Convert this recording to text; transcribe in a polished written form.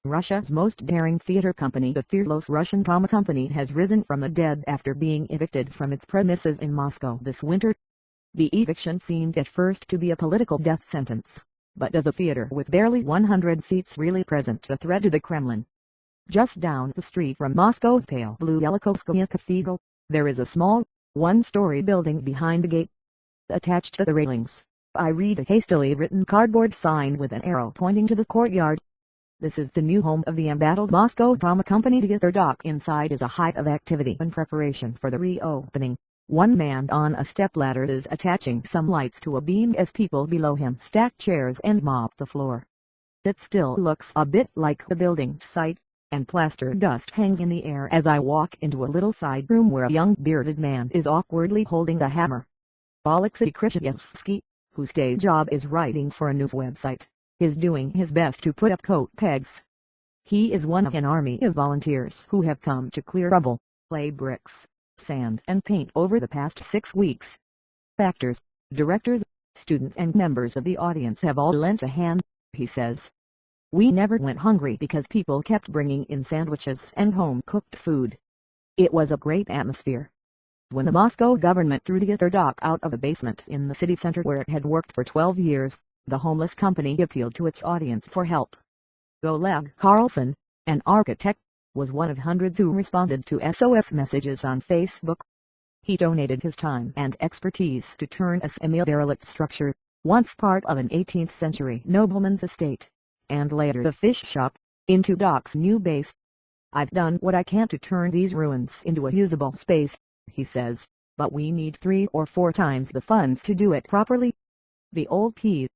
Russia's most daring theater company, the fearless Russian drama company, has risen from the dead after being evicted from its premises in Moscow this winter. The eviction seemed at first to be a political death sentence, but does a theater with barely 100 seats really present a threat to the Kremlin? Just down the street from Moscow's pale blue Yelokhovskaya Cathedral, there is a small, one-story building behind the gate. Attached to the railings, I read a hastily written cardboard sign with an arrow pointing to the courtyard. This is the new home of the embattled Moscow drama company Teatr Doc. Inside is a hive of activity in preparation for the reopening. One man on a stepladder is attaching some lights to a beam as people below him stack chairs and mop the floor. It still looks a bit like the building site, and plaster dust hangs in the air as I walk into a little side room where a young bearded man is awkwardly holding a hammer. Alexei Krychevsky, whose day job is writing for a news website, is doing his best to put up coat pegs. He is one of an army of volunteers who have come to clear rubble, lay bricks, sand and paint over the past 6 weeks. Actors, directors, students and members of the audience have all lent a hand, he says. We never went hungry because people kept bringing in sandwiches and home-cooked food. It was a great atmosphere. When the Moscow government threw Teatr Doc out of a basement in the city center where it had worked for 12 years, the homeless company appealed to its audience for help. Oleg Carlson, an architect, was one of hundreds who responded to SOS messages on Facebook. He donated his time and expertise to turn a semi-derelict structure, once part of an 18th-century nobleman's estate, and later the fish shop, into Doc's new base. I've done what I can to turn these ruins into a usable space, he says, but we need 3 or 4 times the funds to do it properly. The old piece